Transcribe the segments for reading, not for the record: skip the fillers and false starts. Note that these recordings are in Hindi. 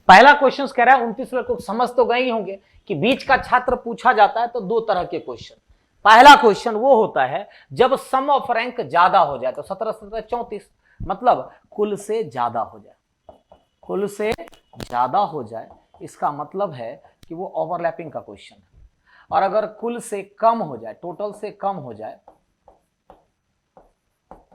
पहला क्वेश्चन कह रहा है 29 लड़कों को समझ तो गए ही होंगे कि बीच का छात्र पूछा जाता है तो दो तरह के क्वेश्चन। पहला क्वेश्चन वो होता है जब सम ऑफ रैंक ज्यादा हो जाए, तो 17 17 34 मतलब कुल से ज्यादा हो जाए, कुल से ज्यादा हो जाए, इसका मतलब है कि वो ओवरलैपिंग का क्वेश्चन है। और अगर कुल से कम हो जाए, टोटल से कम हो जाए,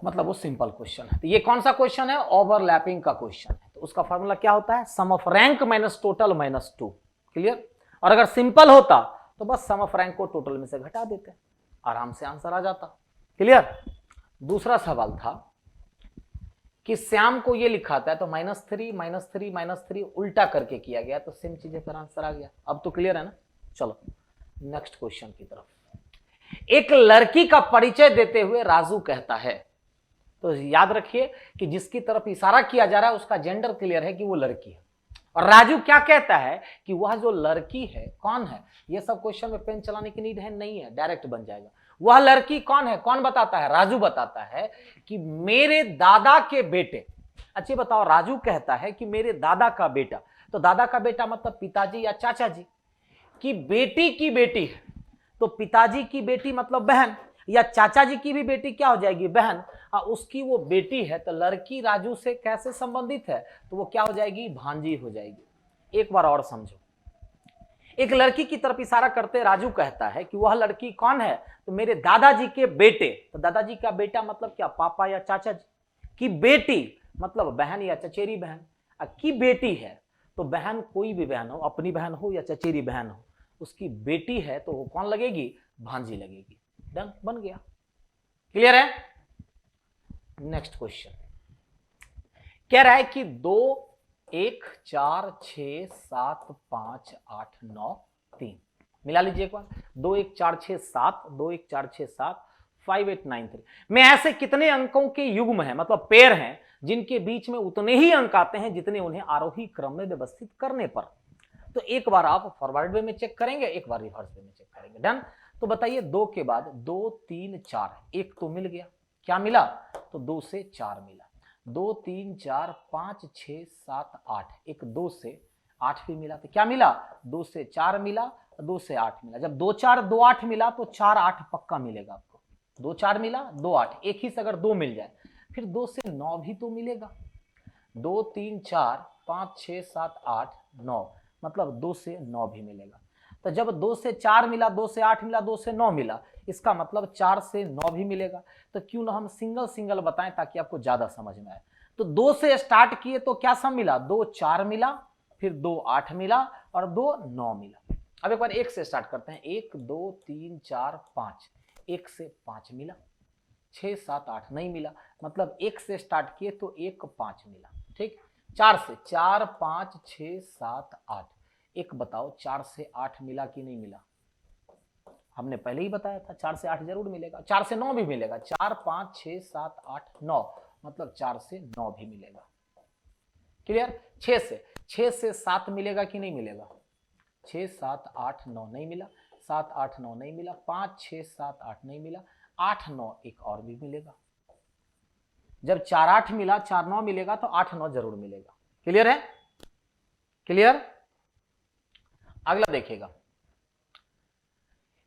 मतलब वो सिंपल क्वेश्चन है। तो ये कौन सा क्वेश्चन है? ओवरलैपिंग का क्वेश्चन है। तो उसका फॉर्मूला क्या होता है? Sum of rank minus total minus 2। Clear? और अगर सिंपल होता तो बस सम ऑफ रैंक को टोटल में से घटा देते, आराम से आंसर आ जाता। क्लियर? दूसरा सवाल था कि श्याम को ये लिखा था तो -3 -3 -3 उल्टा करके किया गया, तो सेम चीजें पर आंसर आ गया। अब तो क्लियर है ना? चलो नेक्स्ट क्वेश्चन की तरफ। एक लड़की का परिचय देते हुए राजू कहता है, तो याद रखिए कि जिसकी तरफ इशारा किया जा रहा है उसका जेंडर क्लियर है कि वो लड़की है। और राजू क्या कहता है कि वह जो लड़की है कौन है? ये सब क्वेश्चन में पेन चलाने की नीड है नहीं है, डायरेक्ट बन जाएगा। वह लड़की कौन है? कौन बताता है? राजू बताता है कि मेरे दादा के बेटे। अच्छी बताओ, राजू कहता है कि मेरे दादा का बेटा, तो दादा का बेटा मतलब पिताजी या चाचा जी की बेटी की बेटी है, तो पिताजी की बेटी मतलब बहन, या चाचा जी की भी बेटी क्या हो जाएगी? बहन। उसकी वो बेटी है, तो लड़की राजू से कैसे संबंधित है? तो वो क्या हो जाएगी? भांजी हो जाएगी। एक बार और समझो, एक लड़की की तरफ इशारा करते राजू कहता है कि वह लड़की कौन है? तो मेरे दादाजी के बेटे, तो दादाजी का बेटा मतलब क्या? पापा या चाचा जी की बेटी मतलब बहन या चचेरी बहन की बेटी है, तो बहन कोई भी बहन हो, अपनी बहन हो या चचेरी बहन हो, उसकी बेटी है तो वो कौन लगेगी? भांजी लगेगी। डन, बन गया। क्लियर है? नेक्स्ट क्वेश्चन कह रहा है कि 2 1 4 6 7 5 8 9 3 मिला लीजिए एक बार। 2 1 4 6 7 2 1 4 6 7 5 8 9 3 में ऐसे कितने अंकों के युग्म है, मतलब पेयर हैं, जिनके बीच में उतने ही अंक आते हैं जितने उन्हें आरोही क्रम में व्यवस्थित करने पर? तो एक बार आप फॉरवर्ड वे में चेक करेंगे, एक बार रिवर्स वे में चेक करेंगे। डन। तो बताइए 2 के बाद 2 3 4, एक तो मिल गया। क्या मिला? तो 2 से 4 मिला। 2 3 4 5 6 7 8, एक 2 से 8 भी मिला। तो क्या मिला? 2 से 4 मिला, 2 से 8 मिला। जब 2 4 2 8 मिला तो 4 8 पक्का मिलेगा आपको। 2 4 मिला, 2 8, एक ही से अगर 2 मिल जाए, फिर 2 से 9 भी तो मिलेगा। 2 3 4 5 6 7 8 9, मतलब 2 से 9 भी मिलेगा। तो जब 2 से 4 मिला, 2 से 8 मिला, 2 से 9 मिला, इसका मतलब 4 से 9 भी मिलेगा। तो क्यों ना हम सिंगल सिंगल बताएं ताकि आपको ज्यादा समझ में आए। तो 2 से स्टार्ट किए तो क्या सम मिला? 2 4 मिला, फिर 2 8 मिला और 2 9 मिला। अब एक बार 1 से स्टार्ट करते हैं। 1 2 3 4 5, 1 से 5 मिला। 6 7 8 नहीं मिला, मतलब 1 से स्टार्ट किए तो 1 5 मिला। ठीक। 4 से 4 5 6 7 8, एक बताओ 4 से 8 मिला कि नहीं मिला? हमने पहले ही बताया था 4 से 8 जरूर मिलेगा। 4 से 9 भी मिलेगा। 4 5 6 7 8 9, मतलब 4 से 9 भी मिलेगा। क्लियर? 6 से 7 मिलेगा कि नहीं मिलेगा? 6 7 8 9 नहीं मिला, 7 8 9 नहीं मिला, 5 6 7 8 नहीं मिला, 8 9 एक और भी मिलेगा। जब 4 8 मिला, 4 9 मिलेगा तो 8 9 जरूर मिलेगा। क्लियर है? क्लियर? अगला देखिएगा,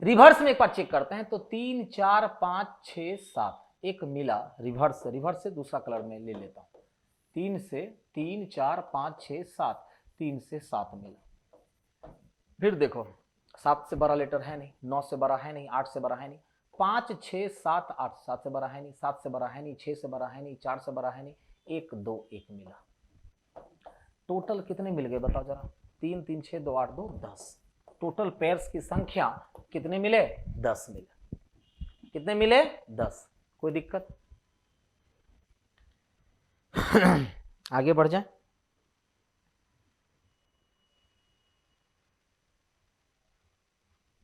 रिवर्स में एक बार चेक करते हैं। तो 3 4 5 6 7, एक मिला। रिवर्स से दूसरा कलर में ले लेता हूं। 3 से 3 4 5 6 7, 3 से 7 मिला। फिर देखो 7 से बड़ा लेटर है नहीं, 9 से बड़ा है नहीं, 8 से बड़ा है नहीं, 5 6 7 8, 7 से बड़ा है नहीं, 7 से बड़ा है नहीं, 6 से बड़ा है नहीं, 4 से बड़ा है नहीं, 1 2 1 मिला। टोटल कितने मिल गए बताओ जरा? 3 3 6 2 8 2 10। टोटल पेयर्स की संख्या कितने मिले? 10 मिले। कितने मिले? 10। कोई दिक्कत? आगे बढ़ जाए।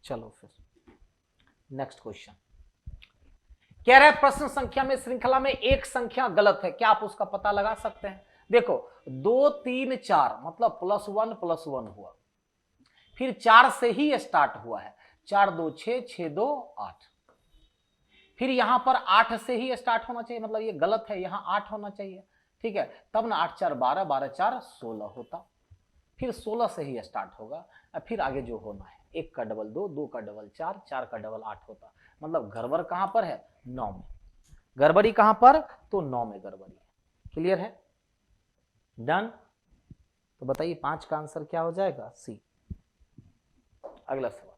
चलो फिर नेक्स्ट क्वेश्चन कह रहा है प्रश्न संख्या में श्रृंखला में एक संख्या गलत है, क्या आप उसका पता लगा सकते हैं? देखो 2 3 4 मतलब +1 हुआ, फिर 4 से ही स्टार्ट हुआ है। 4 2 6 6 2 8, फिर यहां पर 8 से ही स्टार्ट होना चाहिए, मतलब ये गलत है, यहां 8 होना चाहिए। ठीक है, तब ना 8 4 12 12 4 16 होता। फिर 16 से ही स्टार्ट होगा और फिर आगे जो होना है, 1 का डबल 2, 2 का डबल 4, 4 का डबल 8 होता। मतलब गड़बड़ कहां पर है? 9 में। गड़बड़ी कहां पर? तो 9 में गड़बड़ी है। क्लियर है? डन। तो बताइए 5 का आंसर क्या हो जाएगा? सी। अगला सवाल,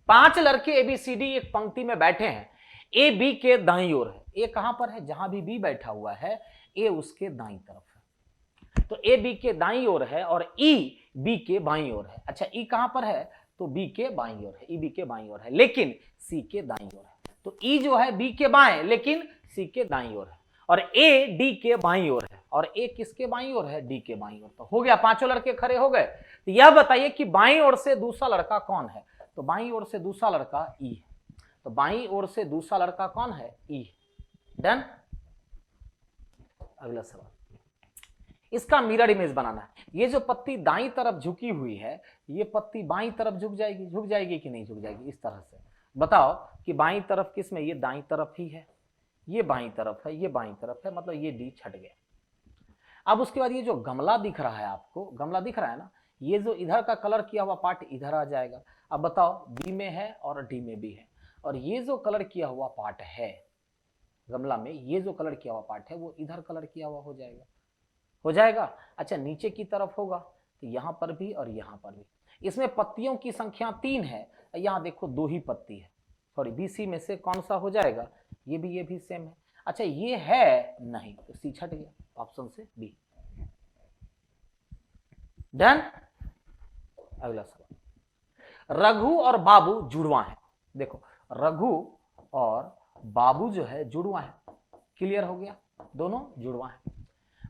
5 लड़के एबीसीडी एक पंक्ति में बैठे हैं, ए बी के दाईं ओर है। ए कहां पर है? जहां भी बी बैठा हुआ है ए उसके दाईं तरफ है, तो ए बी के दाईं ओर है और ई बी के बाईं ओर है। अच्छा, ई कहां पर है? तो बी के बाईं ओर है, ई बी के बाईं ओर है, लेकिन सी के दाईं ओर है। तो ई जो है बी के बाएं लेकिन सी के दाईं ओर है, और ए डी के बाईं ओर है, और ए किसके बाईं ओर है? डी के बाईं ओर। तो हो गया, पांचों लड़के खड़े हो गए। तो यह बताइए कि बाईं ओर से दूसरा लड़का कौन है? तो बाईं ओर से दूसरा लड़का ई है। तो बाईं ओर से दूसरा लड़का कौन है? ई। डन। अगला सवाल, इसका मिरर इमेज बनाना है। ये जो पत्ती दाईं तरफ झुकी हुई है, ये पत्ती बाईं तरफ झुक जाएगी? झुक जाएगी कि नहीं झुक जाएगी? इस तरह से बताओ कि बाईं तरफ किस में? ये दाईं तरफ ही है, ये बाईं तरफ है, ये बाईं तरफ है, मतलब ये डी छट गया। अब उसके बाद ये जो गमला दिख रहा है आपको, गमला दिख रहा है ना, ये जो इधर का कलर किया हुआ पार्ट इधर आ जाएगा। अब बताओ बी में है और डी में भी है, और ये जो कलर किया हुआ पार्ट है गमला में, ये जो कलर किया हुआ पार्ट है वो इधर कलर किया हुआ हो जाएगा। हो जाएगा। अच्छा, नीचे की तरफ होगा तो यहां पर भी और यहां पर भी। इसमें पत्तियों की संख्या 3 है, यहां देखो 2 ही पत्ती है। सॉरी, बीसी में से कौन सा हो जाएगा? ये भी सेम है। अच्छा, ये है नहीं, तो सी छट गया, ऑप्शन से बी। डन। अगला सवाल, रघु और बाबू जुड़वा है। देखो, रघु और बाबू जो है जुड़वा है। क्लियर हो गया? दोनों जुड़वा है।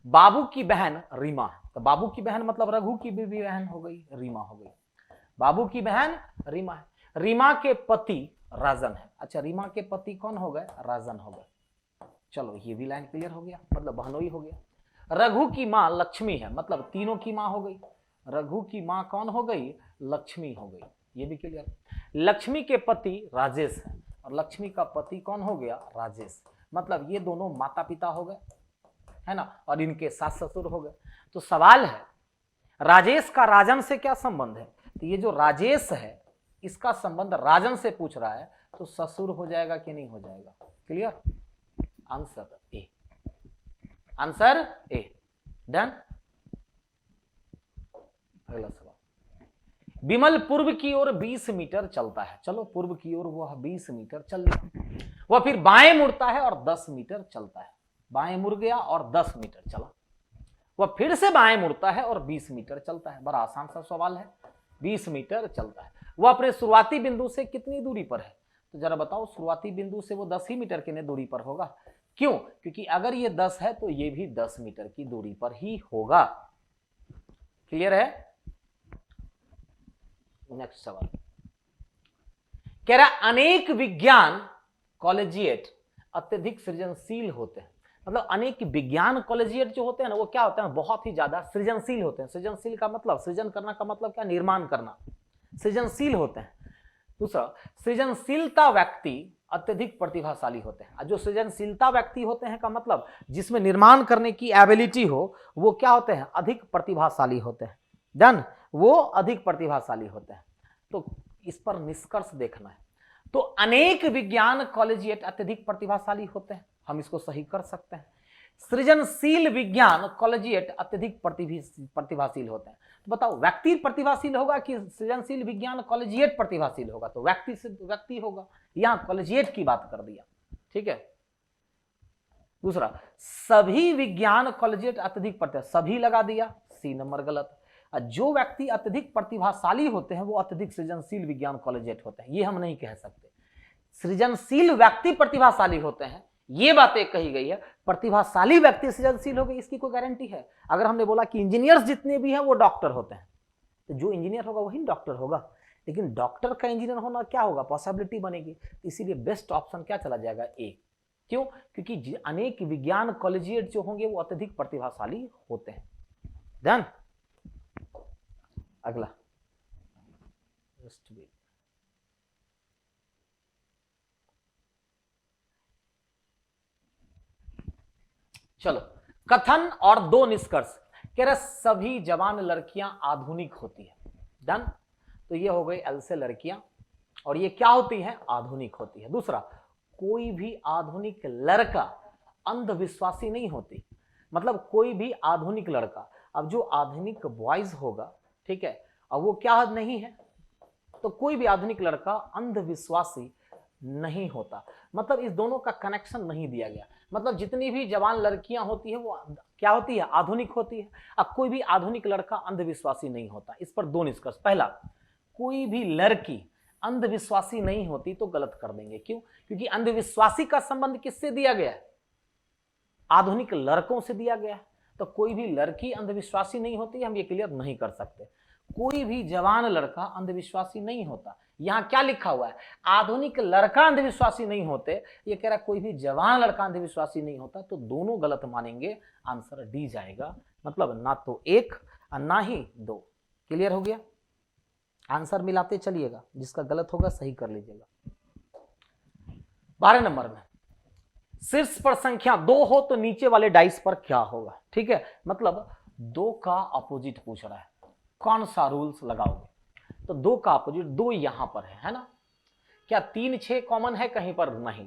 बाबू की बहन रीमा है, तो बाबू की बहन मतलब रघु की भी बहन हो गई, रीमा हो गई। बाबू की बहन रीमा है। रीमा के पति राजन है। अच्छा, रीमा के पति कौन हो गए? राजन हो गए। चलो, ये भी लाइन क्लियर हो गया, मतलब बहनोई हो गया। रघु की मां लक्ष्मी है, मतलब तीनों की मां हो गई। रघु की मां कौन हो गई? लक्ष्मी हो गई, ये भी क्लियर। लक्ष्मी के पति राजेश है, और लक्ष्मी का पति कौन हो गया? राजेश, मतलब ये दोनों माता पिता हो गए, है ना, और इनके सास ससुर हो गए। तो सवाल है, राजेश का राजन से क्या संबंध है? तो ये जो राजेश है इसका संबंध राजन से पूछ रहा है, तो ससुर हो जाएगा कि नहीं हो जाएगा? Clear? Answer A. Answer A. Done. अगला सवाल, विमल पूर्व की ओर 20 मीटर चलता है। चलो, पूर्व की ओर वह 20 मीटर चल लिया, वह फिर बाएं मुड़ता है और 10 मीटर चलता है। बाएं मुड़ गया और 10 मीटर चला, वह फिर से बाएं मुड़ता है और 20 मीटर चलता है। बड़ा आसान सा सवाल है। 20 मीटर चलता है, वह अपने शुरुआती बिंदु से कितनी दूरी पर है? तो जरा बताओ, शुरुआती बिंदु से वो 10 ही मीटर की दूरी पर होगा। क्यों? क्योंकि अगर ये 10 है तो ये भी 10 मीटर की दूरी पर ही होगा। क्लियर है? नेक्स्ट सवाल कह रहा, अनेक विज्ञान कॉलेजिएट अत्यधिक सृजनशील होते हैं। मतलब अनेक विज्ञान कॉलेजिएट जो होते हैं ना, वो क्या होते हैं? बहुत ही ज्यादा सृजनशील होते हैं। सृजनशील का मतलब, सृजन करना का मतलब क्या? निर्माण करना। सृजनशील होते हैं। दूसरा, सृजनशीलता व्यक्ति अत्यधिक प्रतिभाशाली होते हैं। जो सृजनशीलता व्यक्ति होते हैं का मतलब जिसमें निर्माण करने की एबिलिटी हो, वो क्या होते हैं? अधिक प्रतिभाशाली होते हैं। डन। वो अधिक प्रतिभाशाली होते हैं। तो इस पर निष्कर्ष देखना है। तो अनेक विज्ञान कॉलेजिएट अत्यधिक प्रतिभाशाली होते हैं, हम इसको सही कर सकते हैं। सृजनशील विज्ञान कॉलेजिएट अत्यधिक प्रतिभाशील होते हैं। तो बताओ, व्यक्ति प्रतिभाशील होगा कि सृजनशील विज्ञान कॉलेजिएट प्रतिभाशील होगा? तो व्यक्ति से व्यक्ति होगा, यहां कॉलेजिएट की बात कर दिया। ठीक है। दूसरा, सभी विज्ञान कॉलेजिएट अत्यधिक प्रतिभा, सभी लगा दिया, सी नंबर गलत। जो व्यक्ति अत्यधिक प्रतिभाशाली होते हैं वो अत्यधिक सृजनशील विज्ञान कॉलेजिएट होते हैं, ये हम नहीं कह सकते। सृजनशील व्यक्ति प्रतिभाशाली होते हैं, ये बातें कही गई है। प्रतिभाशाली व्यक्ति सृजनशील हो गए, इसकी कोई गारंटी है? अगर हमने बोला कि इंजीनियर्स जितने भी हैं वो डॉक्टर होते हैं, तो जो इंजीनियर होगा वही डॉक्टर होगा, लेकिन डॉक्टर का इंजीनियर होना क्या होगा? पॉसिबिलिटी बनेगी। इसीलिए बेस्ट ऑप्शन क्या चला जाएगा? ए। क्यों? क्योंकि अनेक विज्ञान कॉलेजिएट जो होंगे वो अत्यधिक प्रतिभाशाली होते हैं। डन। अगला, चलो, कथन और 2 निष्कर्ष। कह रहा सभी जवान लड़कियां आधुनिक होती है। डन। तो ये हो गई एल से लड़कियां, और ये क्या होती है? आधुनिक होती है। दूसरा, कोई भी आधुनिक लड़का अंधविश्वासी नहीं होती। मतलब कोई भी आधुनिक लड़का, अब जो आधुनिक बॉयज होगा, ठीक है, अब वो क्या नहीं है, तो कोई भी आधुनिक लड़का अंधविश्वासी नहीं होता। मतलब इस दोनों का कनेक्शन नहीं दिया गया। मतलब जितनी भी जवान लड़कियां होती है वो क्या होती है? आधुनिक होती है। अब कोई भी आधुनिक लड़का अंधविश्वासी नहीं होता। इस पर दो निष्कर्ष। पहला, कोई भी लड़की अंधविश्वासी नहीं होती तो गलत कर देंगे। क्यों? क्योंकि अंधविश्वासी का संबंध किससे दिया गया है? आधुनिक लड़कों से दिया गया है। तो कोई भी लड़की अंधविश्वासी नहीं होती, हम ये क्लियर नहीं कर सकते। कोई भी जवान लड़का अंधविश्वासी नहीं होता। यहां क्या लिखा हुआ है? आधुनिक लड़का अंधविश्वासी नहीं होते, ये कह रहा कोई भी जवान लड़का अंधविश्वासी नहीं होता। तो दोनों गलत मानेंगे, आंसर डी जाएगा। मतलब ना तो एक और ना ही दो। क्लियर हो गया? आंसर मिलाते चलिएगा, जिसका गलत होगा सही कर लीजिएगा। 12 नंबर में शीर्ष पर संख्या 2 हो तो नीचे वाले डाइस पर क्या होगा? ठीक है, मतलब 2 का अपोजिट पूछ रहा है, कौन सा रूल्स लगाओगे? तो 2 का अपोजिट 2 यहां पर है ना? क्या 3 6 कॉमन है? कहीं पर नहीं।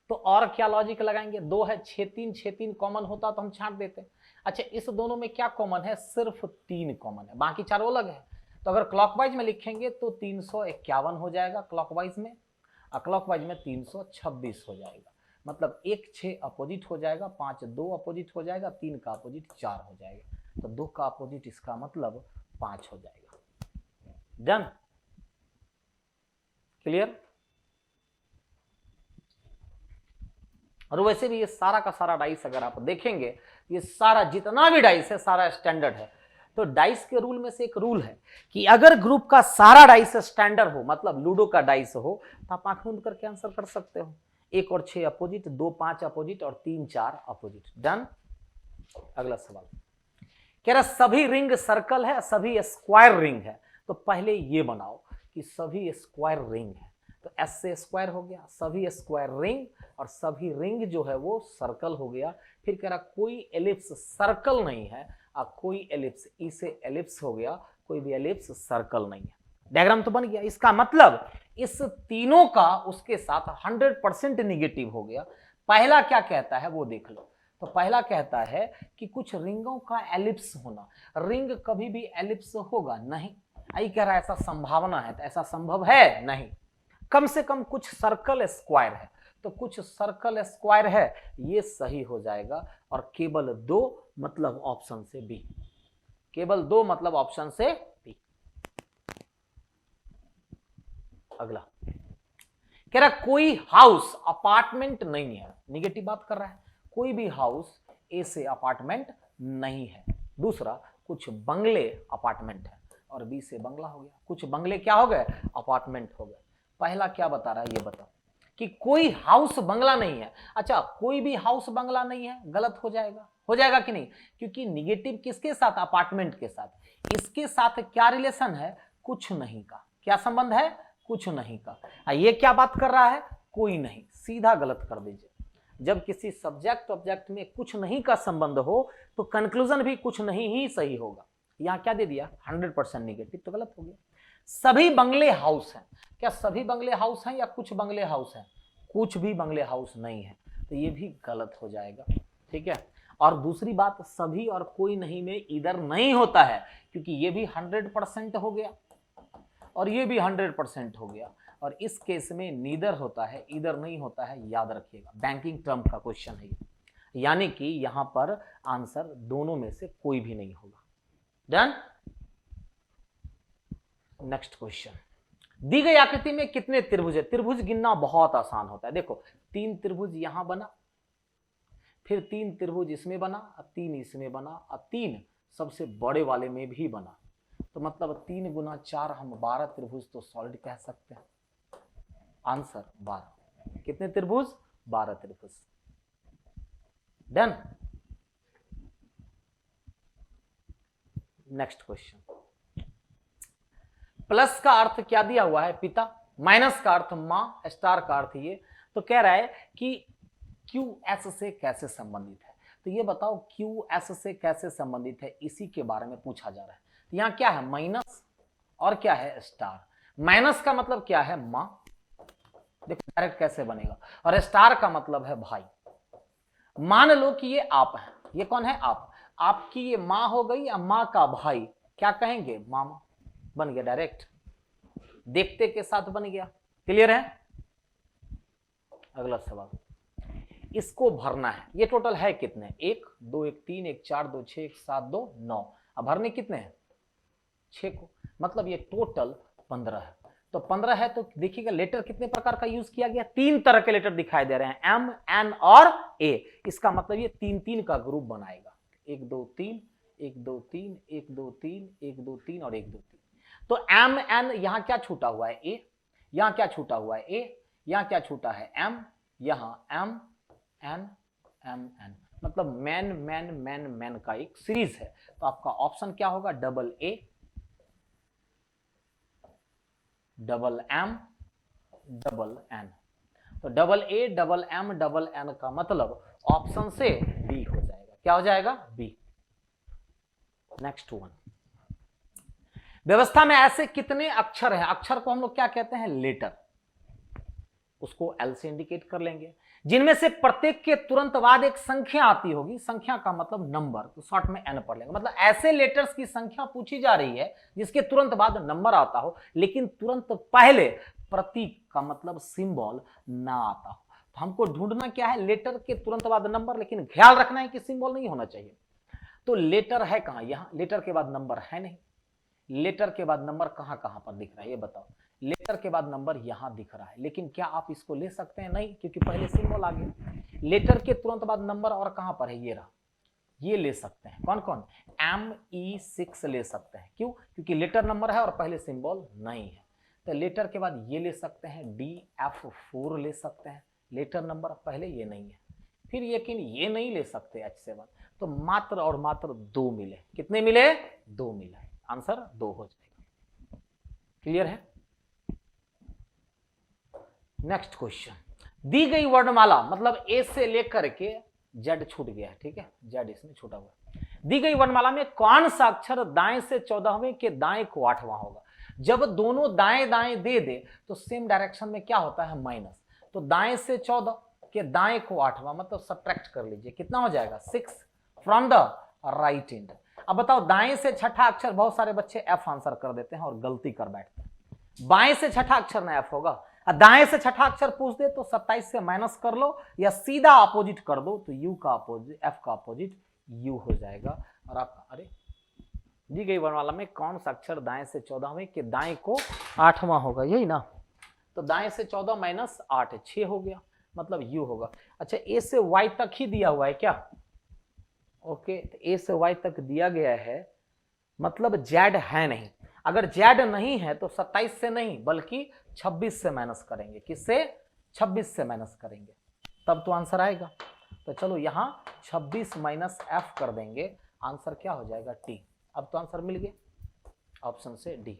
तो और क्या लॉजिक लगाएंगे? 2 है, 6 3 6 3 कॉमन होता तो हम छांट देते। अच्छा, इस दोनों में क्या कॉमन है? सिर्फ 3 कॉमन है, बाकी चारों अलग है। तो अगर क्लॉकवाइज में लिखेंगे तो 351 हो जाएगा क्लॉकवाइज में, और क्लॉकवाइज में 326 हो जाएगा। मतलब 1 6 अपोजिट हो जाएगा, 5 2 अपोजिट हो जाएगा, 3 का अपोजिट 4 हो जाएगा। तो 2 का अपोजिट इसका मतलब 5 हो जाएगा। डन? क्लियर? और वैसे भी ये सारा का सारा डाइस अगर आप देखेंगे, ये सारा जितना भी डाइस है सारा स्टैंडर्ड है। तो डाइस के रूल में से एक रूल है कि अगर ग्रुप का सारा डाइस स्टैंडर्ड हो, मतलब लूडो का डाइस हो, तो आप आंख बंद करके आंसर कर सकते हो। 1 और 6 अपोजिट, 2 5 अपोजिट और 3 4 अपोजिट। डन? अगला सवाल कह रहा सभी रिंग सर्कल है, सभी स्क्वायर रिंग है। तो पहले ये बनाओ कि सभी स्क्वायर रिंग है। तो एस से स्क्वायर हो गया, सभी स्क्वायर रिंग, और सभी रिंग जो है वो सर्कल हो गया। फिर कह रहा कोई एलिप्स सर्कल नहीं है, और कोई एलिप्स, ई से एलिप्स हो गया, कोई भी एलिप्स सर्कल नहीं है। डायग्राम तो बन गया। इसका मतलब इस तीनों का उसके साथ 100% निगेटिव हो गया। पहला क्या कहता है वो देख लो। तो पहला कहता है कि कुछ रिंगों का एलिप्स होना। रिंग कभी भी एलिप्स होगा नहीं। आई कह रहा है ऐसा संभावना है, तो ऐसा संभव है नहीं। कम से कम कुछ सर्कल स्क्वायर है, तो कुछ सर्कल स्क्वायर है, ये सही हो जाएगा। और केवल 2 मतलब ऑप्शन से बी। केवल 2 मतलब ऑप्शन से बी। अगला कह रहा कोई हाउस अपार्टमेंट नहीं है। निगेटिव बात कर रहा है। कोई भी हाउस ए से अपार्टमेंट नहीं है। दूसरा, कुछ बंगले अपार्टमेंट है, और बी से बंगला हो गया। कुछ बंगले क्या हो गए? अपार्टमेंट हो गए। पहला क्या बता रहा है ये बताओ कि कोई हाउस बंगला नहीं है। अच्छा, कोई भी हाउस बंगला नहीं है, गलत हो जाएगा। हो जाएगा कि नहीं? क्योंकि निगेटिव किसके साथ? अपार्टमेंट के साथ। इसके साथ क्या रिलेशन है? कुछ नहीं का। क्या संबंध है? कुछ नहीं का। ये क्या बात कर रहा है? कोई नहीं। सीधा गलत कर दीजिए। जब किसी सब्जेक्ट ऑब्जेक्ट में कुछ नहीं का संबंध हो तो कंक्लूजन भी कुछ नहीं ही सही होगा। यहां क्या दे दिया? 100% निगेटिव, तो गलत हो गया। सभी बंगले हाउस हैं। क्या सभी बंगले हाउस हैं या कुछ बंगले हाउस हैं? कुछ भी बंगले हाउस नहीं है, तो ये भी गलत हो जाएगा। ठीक है। और दूसरी बात, सभी और कोई नहीं में इधर नहीं होता है, क्योंकि ये भी 100% हो गया और ये भी 100% हो गया। और इस केस में नीदर होता है, इधर नहीं होता है। याद रखिएगा, बैंकिंग टर्म का क्वेश्चन है ये, यानी कि यहां पर आंसर दोनों में से कोई भी नहीं होगा। डन? नेक्स्ट क्वेश्चन, दी गई आकृति में कितने त्रिभुज है? त्रिभुज गिनना बहुत आसान होता है। देखो, 3 त्रिभुज यहां बना, फिर 3 त्रिभुज इसमें बना, 3 इसमें बना, और 3 सबसे बड़े वाले में भी बना। तो मतलब 3 गुना 4 हम 12 त्रिभुज तो सॉलिड कह सकते हैं। आंसर 12। कितने त्रिभुज? 12 त्रिभुज। डन? नेक्स्ट क्वेश्चन, प्लस का अर्थ क्या दिया हुआ है? पिता। माइनस का अर्थ मां, स्टार का अर्थ ये। तो कह रहा है कि क्यू एस से कैसे संबंधित है। तो ये बताओ क्यू एस से कैसे संबंधित है, इसी के बारे में पूछा जा रहा है। तो यहाँ क्या है, माइनस और क्या है, स्टार। माइनस का मतलब क्या है, माँ, देखो डायरेक्ट कैसे बनेगा, और स्टार का मतलब है भाई। मान लो कि ये आप है, ये कौन है, आप, आपकी ये माँ हो गई या माँ का भाई, क्या कहेंगे, मामा, बन गया डायरेक्ट, देखते के साथ बन गया। क्लियर है। अगला सवाल, इसको भरना है। ये टोटल है कितने, 1 2 1 3 1 4 2 6 1 7 2 9। अब भरने कितने हैं, 6 को, मतलब ये टोटल 15 है। तो 15 है तो देखिएगा लेटर कितने प्रकार का यूज किया गया, 3 तरह के लेटर दिखाई दे रहे हैं, एम एन और ए। इसका मतलब ये 3 का ग्रुप बनाएगा, 1 2 3 1 2 3 1 2 3 1 2 3 और 1 2 3। तो एम एन, यहां क्या छूटा हुआ है, ए, यहां क्या छूटा हुआ है, ए, यहां क्या छूटा है, एम, यहां एम एन एम एन, मतलब मैन मैन मैन मैन का एक सीरीज है। तो आपका ऑप्शन क्या होगा, double A double M double N. तो double A double M double N का मतलब ऑप्शन से बी हो जाएगा। क्या हो जाएगा, बी। नेक्स्ट वन, व्यवस्था में ऐसे कितने अक्षर हैं, अक्षर को हम लोग क्या कहते हैं, लेटर, उसको एल से इंडिकेट कर लेंगे, जिनमें से प्रत्येक के तुरंत बाद एक संख्या आती होगी, संख्या का मतलब नंबर, तो शॉर्ट में एन पढ़ लेंगे। मतलब ऐसे लेटर्स की संख्या पूछी जा रही है जिसके तुरंत बाद नंबर आता हो, लेकिन तुरंत पहले प्रतीक का मतलब सिंबल ना आता हो। तो हमको ढूंढना क्या है, लेटर के तुरंत बाद नंबर, लेकिन ख्याल रखना है कि सिंबल नहीं होना चाहिए। तो लेटर है कहां, यहां, लेटर के बाद नंबर है नहीं, लेटर के बाद नंबर कहां कहां पर दिख रहा है, ये बताओ। लेटर के बाद नंबर यहां दिख रहा है, लेकिन क्या आप इसको ले सकते हैं, नहीं, क्योंकि पहले सिंबल आ गया। लेटर के तुरंत बाद नंबर और कहां पर है, ये रहा, ये ले सकते हैं, कौन कौन, ME6 ले सकते हैं, क्यों, क्योंकि लेटर नंबर है और पहले सिंबल नहीं है। तो लेटर के बाद ये ले सकते हैं, DF4 ले सकते हैं, लेटर नंबर पहले ये नहीं है। फिर लेकिन ये नहीं ले सकते H7, तो मात्र और मात्र 2 मिले, कितने मिले, 2 मिले, आंसर 2 हो जाएगा। क्लियर है। नेक्स्ट क्वेश्चन, दी गई वर्णमाला, मतलब ए से लेकर के जेड छूट गया है, ठीक है, जेड इसमें छूटा हुआ। दी गई वर्णमाला में कौन सा अक्षर दाएं से 14वें के दाएं को 8वां होगा। जब दोनों दाएं दाएं दे दे तो सेम डायरेक्शन में क्या होता है, माइनस। तो दाएं से 14 के दाएं को 8वां, मतलब सब्ट्रैक्ट कर लीजिए, कितना हो जाएगा, 6 फ्रॉम द राइट एंड। अब बताओ, दाएं से छठा अक्षर, बहुत सारे बच्चे एफ आंसर कर देते हैं और गलती कर बैठते हैं। बाएं से छठा अक्षर ना एफ होगा, दाएं से छठा अक्षर पूछ दे तो 27 से माइनस कर लो या सीधा अपोजिट कर दो, तो यू का अपोजिट, एफ का अपोजिट यू हो जाएगा। और आपका, अरे दी गई वर्णमाला में कौन सा अक्षर दाएं से 14वें के दाएं को 8वां होगा, यही ना। तो दाएं से 14 माइनस 8 6 हो गया, मतलब यू होगा। अच्छा, ए से वाई तक ही दिया हुआ है क्या, ओके, तो ए से वाई तक दिया गया है, मतलब जेड है नहीं। अगर जेड नहीं है तो 27 से नहीं बल्कि 26 से माइनस करेंगे, किससे, 26 से माइनस करेंगे, तब तो आंसर आएगा। तो चलो यहां 26 माइनस एफ कर देंगे, आंसर क्या हो जाएगा, टी। अब तो आंसर मिल गया, ऑप्शन से डी।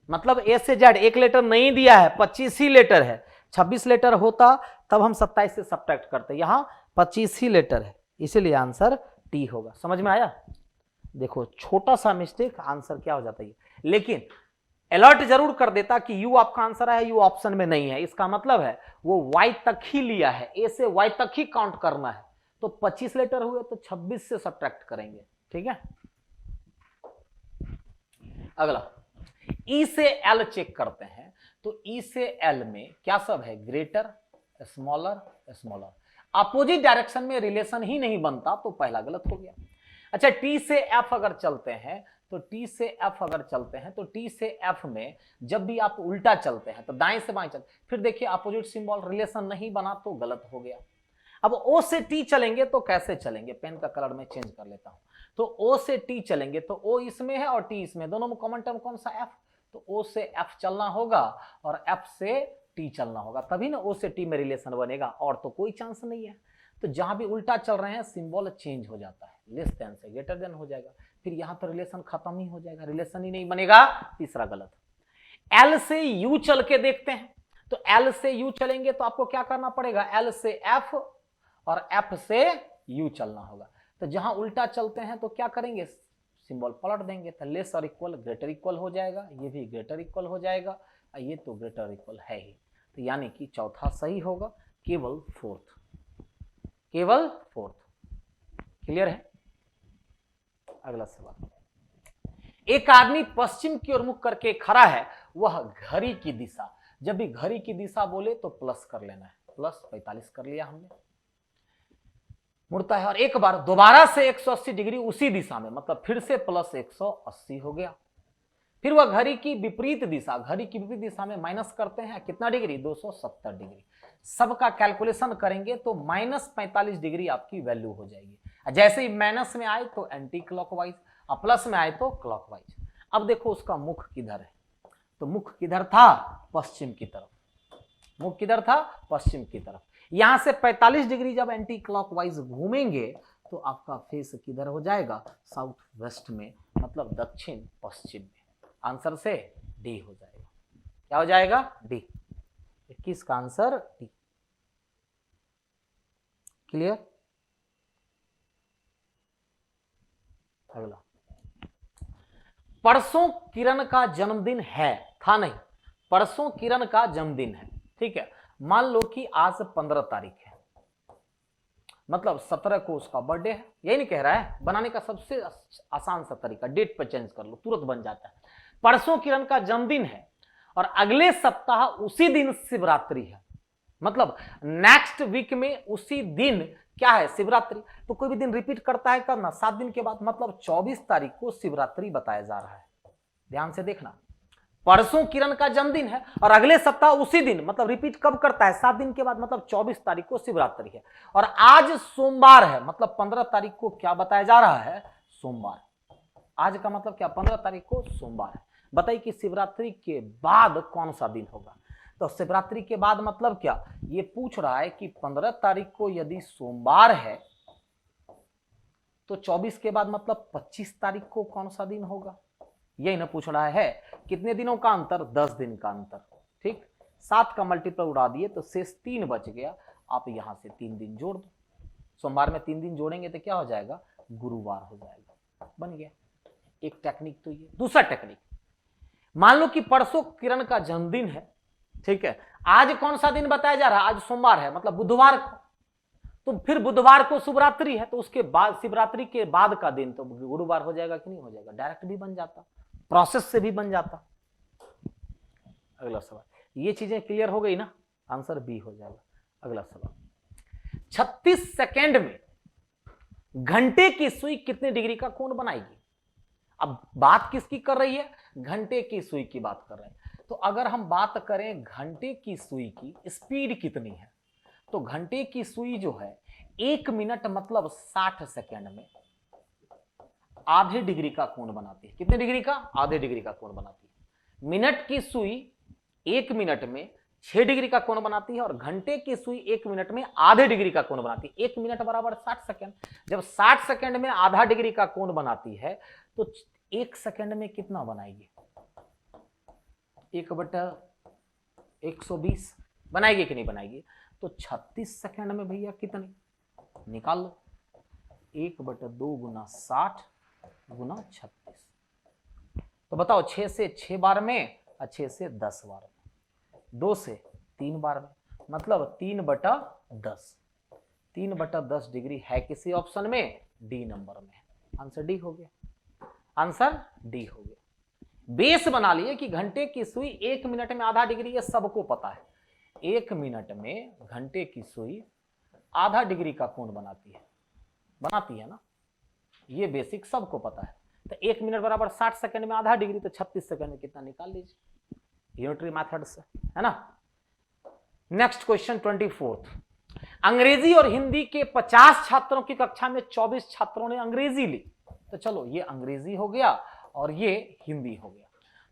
मतलब ए से जेड एक लेटर नहीं दिया है, 25 ही लेटर है। 26 लेटर होता तब हम 27 से सब्ट्रैक्ट करते, यहां 25 ही लेटर है, इसीलिए आंसर टी होगा। समझ में आया। देखो छोटा सा मिस्टेक, आंसर क्या हो जाता है, लेकिन अलर्ट जरूर कर देता कि यू आपका आंसर है, यू ऑप्शन में नहीं है, इसका मतलब है वो वाई तक ही लिया है, ए से वाई तक ही काउंट करना है। तो 25 लेटर हुए तो 26 से सब्ट्रैक्ट करेंगे, ठीक है। अगला, ई से एल चेक करते हैं। तो ई से एल में क्या सब है, greater, smaller, smaller. Opposite direction में रिलेशन ही नहीं बनता तो पहला गलत हो गया। अच्छा, टी से एफ अगर चलते हैं, तो टी से एफ अगर चलते हैं, तो टी से एफ में जब भी आप उल्टा चलते हैं तो दाएं से बाएं चलते, फिर देखिए अपोजिट सिंबल रिलेशन नहीं बना तो गलत हो गया। अब ओ से टी चलेंगे तो कैसे चलेंगे, पेन का कलर में चेंज कर लेता हूं। तो ओ से टी चलेंगे तो ओ इसमें है और टी इसमें, दोनों में कॉमन टर्म कौन सा, एफ। तो ओ से एफ चलना होगा और एफ से टी चलना होगा, तभी ना ओ से टी में रिलेशन बनेगा, और तो कोई चांस नहीं है। तो जहां भी उल्टा चल रहे हैं सिंबल चेंज हो जाता है, लेस देन से ग्रेटर देन हो जाएगा, फिर यहां तो रिलेशन खत्म ही हो जाएगा, रिलेशन ही नहीं बनेगा, तीसरा गलत। एल से यू चल के देखते हैं। तो एल से यू चलेंगे तो आपको क्या करना पड़ेगा, एल से एफ और एफ से यू चलना होगा। तो जहां उल्टा चलते हैं तो क्या करेंगे, सिंबल पलट देंगे, तो लेस और इक्वल ग्रेटर इक्वल हो जाएगा, ये भी ग्रेटर इक्वल हो जाएगा, ये तो ग्रेटर इक्वल है ही। तो यानी कि चौथा सही होगा, केवल फोर्थ, केवल फोर्थ। क्लियर है? अगला सवाल, एक आदमी पश्चिम की ओर मुख करके खड़ा है, वह घड़ी की दिशा, जब भी घड़ी की दिशा बोले तो प्लस कर लेना है, प्लस 45 कर लिया हमने, मुड़ता है और एक बार दोबारा से 180 डिग्री उसी दिशा में, मतलब फिर से प्लस 180 हो गया। फिर वह घड़ी की विपरीत दिशा, घड़ी की विपरीत दिशा में माइनस करते हैं कितना डिग्री, 270 डिग्री। सबका कैलकुलेशन करेंगे तो माइनस 45 डिग्री आपकी वैल्यू हो जाएगी। जैसे ही माइनस में आए तो एंटी क्लॉकवाइज, और प्लस में आए तो क्लॉकवाइज। अब देखो उसका मुख किधर है, तो मुख किधर था, पश्चिम की तरफ, मुख किधर था, पश्चिम की तरफ। यहां से 45 डिग्री जब एंटी क्लॉकवाइज घूमेंगे तो आपका फेस किधर हो जाएगा, साउथ वेस्ट में, मतलब दक्षिण पश्चिम में। आंसर से डी हो जाएगा। क्या हो जाएगा, डी। 21 का आंसर डी। क्लियर? अगला, परसों किरण का जन्मदिन है, था नहीं, परसों किरण का जन्मदिन है, ठीक है। मान लो कि आज 15 तारीख है, मतलब 17 को उसका बर्थडे है, यही नहीं कह रहा है, बनाने का सबसे आसान सा तरीका, डेट पर चेंज कर लो, तुरंत बन जाता है। परसों किरण का जन्मदिन है और अगले सप्ताह उसी दिन शिवरात्रि है, मतलब नेक्स्ट वीक में उसी दिन क्या है, शिवरात्रि। तो कोई भी दिन रिपीट करता है कब ना, 7 दिन के बाद, मतलब 24 तारीख को शिवरात्रि बताया जा रहा है। ध्यान से देखना, परसों किरण का जन्मदिन है और अगले सप्ताह उसी दिन, मतलब रिपीट कब करता है, 7 दिन के बाद, मतलब 24 तारीख को शिवरात्रि है। और आज सोमवार है, मतलब 15 तारीख को क्या बताया जा रहा है, सोमवार। आज का मतलब क्या, 15 तारीख को सोमवार है। बताइए कि शिवरात्रि के बाद कौन सा दिन होगा। तो शिवरात्रि के बाद मतलब क्या, ये पूछ रहा है कि 15 तारीख को यदि सोमवार है तो 24 के बाद मतलब 25 तारीख को कौन सा दिन होगा, यही ना पूछ रहा है। कितने दिनों का अंतर, 10 दिन का अंतर, ठीक। 7 का मल्टीप्लाई उड़ा दिए तो शेष 3 बच गया। आप यहां से 3 दिन जोड़ दो, सोमवार में 3 दिन जोड़ेंगे तो क्या हो जाएगा, गुरुवार हो जाएगा, बन गया। एक टेक्निक तो ये। दूसरा टेक्निक, मान लो कि परसों किरण का जन्मदिन है, ठीक है। आज कौन सा दिन बताया जा रहा है, आज सोमवार है, मतलब बुधवार को, तो फिर बुधवार को शिवरात्रि है, तो उसके बाद शिवरात्रि के बाद का दिन तो गुरुवार हो जाएगा कि नहीं हो जाएगा, डायरेक्ट भी बन जाता, प्रोसेस से भी बन जाता। अगला सवाल, ये चीजें क्लियर हो गई ना, आंसर बी हो जाएगा। अगला सवाल, 36 सेकेंड में घंटे की सुई कितने डिग्री का कोण बनाएगी। अब बात किसकी कर रही है, घंटे की सुई की बात कर रहे हैं। तो अगर हम बात करें घंटे की सुई की स्पीड कितनी है, तो घंटे की सुई जो है 1 मिनट मतलब 60 सेकेंड में आधे डिग्री का कोण बनाती है। कितने डिग्री का, आधे डिग्री का कोण बनाती है। मिनट की सुई 1 मिनट में 6 डिग्री का कोण बनाती है और घंटे की सुई 1 मिनट में आधे डिग्री का कोण बनाती है। 1 मिनट बराबर 60 सेकेंड। जब 60 सेकेंड में आधा डिग्री का कोण बनाती है तो 1 सेकेंड में कितना बनाएगी, 1/120 बनाएगी कि नहीं बनाएगी। तो 36 सेकेंड में भैया कितनी, निकाल लो, 1/2 गुना 60 गुना 36। तो बताओ 6 से 6 बार में और 6 से 10 बार में, 2 से 3 बार में, मतलब 3/10। 3/10 डिग्री है किसी ऑप्शन में, डी नंबर में। आंसर डी हो गया, आंसर डी हो गया। बेस बना लिए कि घंटे की सुई 1 मिनट में आधा डिग्री, ये सबको पता है। 1 मिनट में घंटे की सुई आधा डिग्री का कोण बनाती है ना, ये बेसिक सबको पता है। तो 1 मिनट बराबर 60 सेकंड में आधा डिग्री, तो 36 सेकंड में कितना निकाल लीजिए यूनिटरी मेथड से, है ना। Next question 24। अंग्रेजी और हिंदी के 50 छात्रों की कक्षा में 24 छात्रों ने अंग्रेजी ली। तो चलो ये अंग्रेजी हो गया और ये हिंदी हो गया।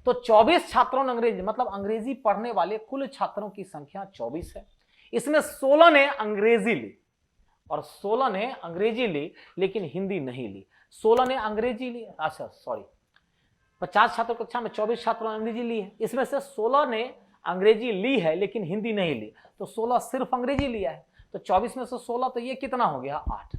तो 24 छात्रों ने अंग्रेजी, मतलब अंग्रेजी पढ़ने वाले कुल छात्रों की संख्या 24 है। इसमें 16 ने अंग्रेजी ली और 16 ने अंग्रेजी ली लेकिन हिंदी नहीं ली। 16 ने अंग्रेजी ली, अच्छा सॉरी, 50 छात्रों कक्षा में 24 छात्रों ने अंग्रेजी ली है, इसमें से 16 ने अंग्रेजी ली है लेकिन हिंदी नहीं ली। तो 16 सिर्फ अंग्रेजी लिया है, तो 24 में से 16, तो ये कितना हो गया, 8।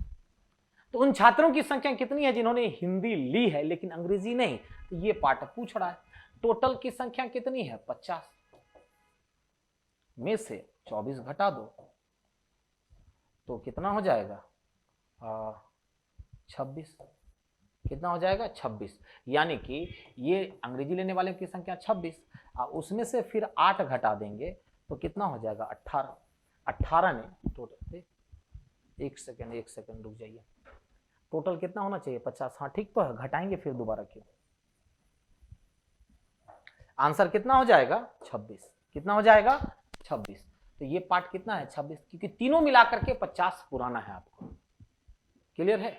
तो उन छात्रों की संख्या कितनी है जिन्होंने हिंदी ली है लेकिन अंग्रेजी नहीं, तो ये पार्ट पूछ रहा है। टोटल की संख्या कितनी है 50 में से 24 घटा दो तो कितना हो जाएगा 26। कितना हो जाएगा 26, यानी कि ये अंग्रेजी लेने वाले की संख्या 26, उसमें से फिर 8 घटा देंगे तो कितना हो जाएगा 18। 18 ने टोटल, एक सेकंड रुक जाइए, टोटल कितना होना चाहिए 50। हाँ ठीक तो है, घटाएंगे फिर दोबारा क्यों, आंसर कितना हो जाएगा 26। कितना हो जाएगा 26। तो ये पार्ट कितना है 26, क्योंकि तीनों मिलाकर के 50 पुराना है आपको, क्लियर है।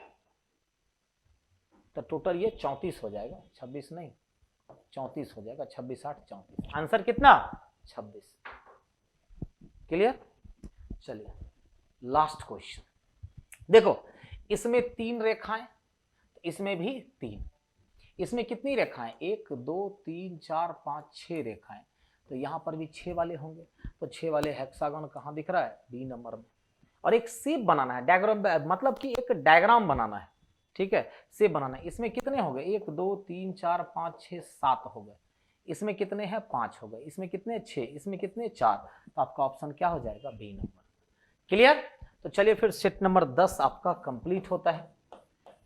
तो टोटल ये 34 हो जाएगा, 26 नहीं 34 हो जाएगा, 26 8 34, आंसर कितना 26, क्लियर। चलिए लास्ट क्वेश्चन देखो, इसमें 3 रेखाएं, इसमें भी 3, इसमें कितनी रेखाएं 1 2 3 4 5 6 रेखाएं, तो यहां पर भी 6 वाले होंगे। तो 6 वाले हेक्सागन कहां दिख रहा है बी नंबर में, और एक शेप बनाना है, डायग्राम मतलब कि एक डायग्राम बनाना है, ठीक है, शेप बनाना है। इसमें कितने हो गए 1 2 3 4 5 6 7 हो गए, इसमें कितने हैं 5 हो गए, इसमें कितने 6, इसमें कितने 4, तो आपका ऑप्शन क्या हो जाएगा बी नंबर, क्लियर। तो चलिए फिर सेट नंबर 10 आपका कंप्लीट होता है।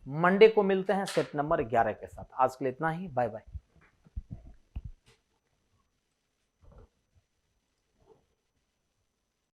मंडे को मिलते हैं सेट नंबर 11 के साथ। आज के लिए इतना ही, बाय बाय।